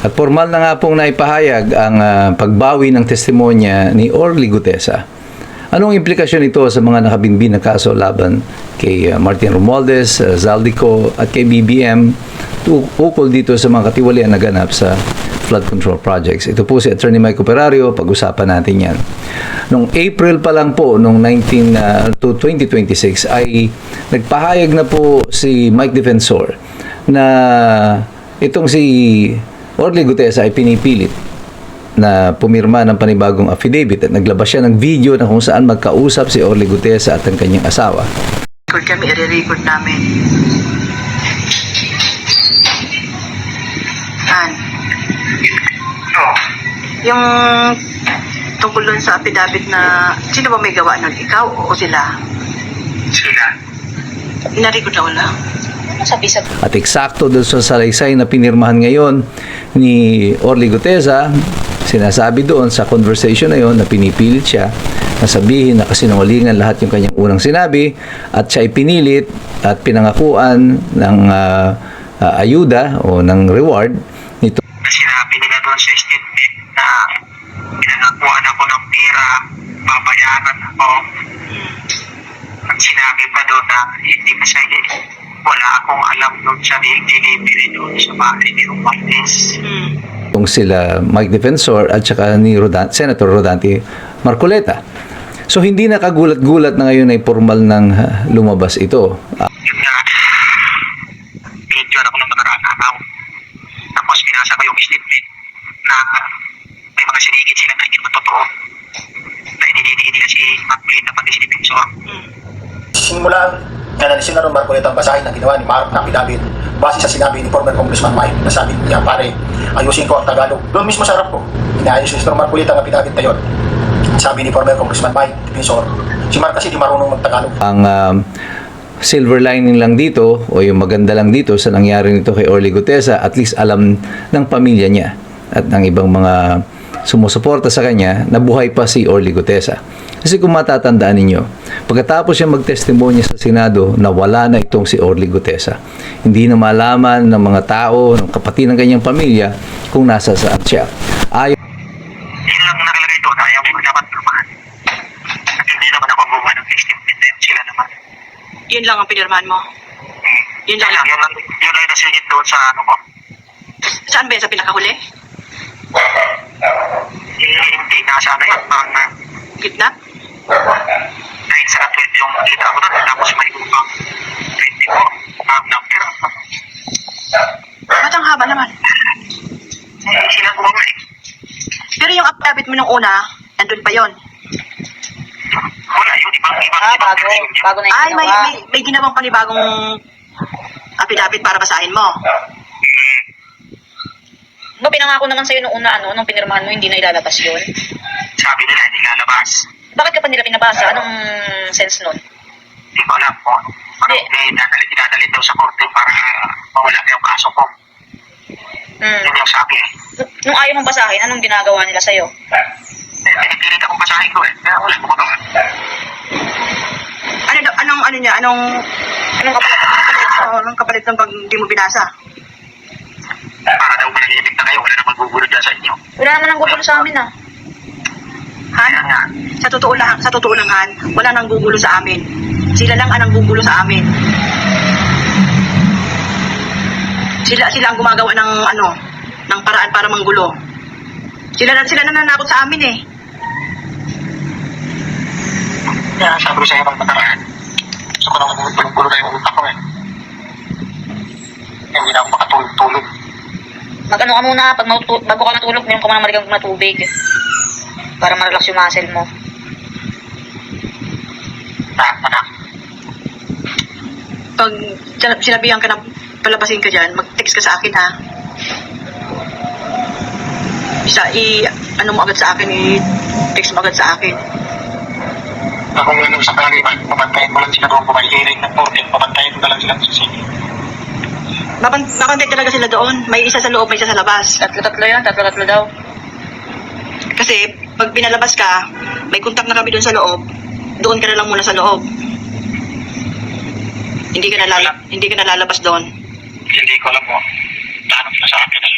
At formal na nga pong naipahayag ang pagbawi ng testimonya ni Orly Gutesa. Anong implikasyon ito sa mga nakabinbin na kaso laban kay Martin Romualdez, Zaldico at kay BBM ukol dito sa mga katiwalian na ganap sa flood control projects? Ito po si Attorney Mike Operario, pag-usapan natin yan. Noong April pa lang po, noong 2026, ay nagpahayag na po si Mike Defensor na itong si Orly Gutesa ay pinipilit na pumirma ng panibagong affidavit at naglabas siya ng video na kung saan magkausap si Orly Gutesa at ang kanyang asawa. Record kami, i-record namin. Yung tungkol dun sa affidavit na sino ba may gawa nun? Ikaw o sila? Sila. Ina-record na wala. At eksakto doon sa salaysay na pinirmahan ngayon ni Orly Gutesa, sinasabi doon sa conversation na yon na pinipilit siya na sabihin na kasinungalingan lahat yung kanyang unang sinabi at siya ay pinilit at pinangakuan ng ayuda o ng reward nito. Sinabi nila doon sa statement na pinangakuan ako ng pera, babayaran ako. At sinabi pa doon na hindi kasi wala akong alam doon sa delivery doon sa bahay ni Romualdez. Kung sila Mike Defensor at saka ni Senator Rodante Marcoleta. So hindi nakagulat-gulat na ngayon ay formal ng lumabas ito. Yun nga, video ako ng nakaraan araw. Tapos pinasa ko yung statement na may mga sinigit sila na hindi matotoo. Na idinidi nila si Marcoleta pati si Defensor. Simulan na ni Senator Marcoleta ang basahin ng ginawa ni Mark na pinabit base sa sinabi ni former Congressman Mike na sabi niya, pare, ayusin ko ang Tagalog. Doon mismo sa harap ko, inaayos ni Senator Marcoleta ang pinabit na yun. Sabi ni former Congressman Mike, Defensor, si Mark kasi di marunong mag-Tagalog. Ang silver lining lang dito o yung maganda lang dito sa nangyari nito kay Orly Gutesa, at least alam ng pamilya niya at ng ibang mga sumusuporta sa kanya na buhay pa si Orly Gutesa. Kasi kung matatandaan ninyo, pagkatapos siya magtestimonya sa Senado na wala na itong si Orly Gutesa, hindi na malaman ng mga tao, ng kapatid ng kanyang pamilya kung nasa saan siya. Yun lang nakalagay doon, ayaw ko dapat lumahan. At hindi naman ako gumawa ng statement na yun, sila naman. Yun lang ang pinirmahan mo? Yun lang Yun lang yung nasingit doon sa ano ko. Saan ba yan? Sa pinakahuli? Hindi na sana yun, mga Gitna? 9 sa 12 yung kita ko doon, tapos may upang 20 ko, number. Ba't ang haba naman? Sila ko nga eh. Pero yung affidavit mo nung una, nandun pa yon. Wala yung ibang Bago na Ay, yung may ginawang panibagong affidavit para basahin mo. No, pinangako naman sa'yo nung una, nung pinirmahan mo, hindi na ilalabas yun. Sabi nila, hindi lalabas. Bakit ka pa nila pinabasa? Anong sense nun? Hindi ko alam po. Dinadalit daw sa korte para mawala na yung kaso ko. Yun yung sabi eh. Nung ayaw mong basahin, anong ginagawa nila sa'yo? Pinipilit akong basahin ko eh. Kaya wala ko doon. Anong kapalit ng pag hindi mo binasa? Para daw manahimik na kayo, wala na magugulo dyan sa inyo. Wala naman ang gugulo sa amin, Kaya nga, Sa totoo lang, Han, wala nang gugulo sa amin. Sila lang ang gugulo sa amin. Sila ang gumagawa ng paraan para manggulo. Sila nananakot sa amin eh. kaya sabi ko sa iyo ng nakaraan. Gusto ko naman tulog-tulog na yung utak ko eh. Hindi na ako makatulog-tulog. Mag-ano ka muna, bago ka matulog, mayroon ka muna marigang na tubig. Para ma-relax yung muscle mo. Anak. Pag sinabihan ka na palabasin ka dyan, mag-text ka sa akin ha. Ano mo agad sa akin, i-text mo agad sa akin. Ako nga sa kaliman, papantayin mo lang sila doon kung may hearing ng court, papantayin mo na lang sila sa sige. Babantay talaga sila doon. May isa sa loob, may isa sa labas. Tatlo yan, tatlo daw. Kasi pag pinalabas ka, may contact na kami doon sa loob. Doon ka na lang muna sa loob. Hindi ka na lalabas doon. Hindi ko alam mo. Plano nila sa akin ang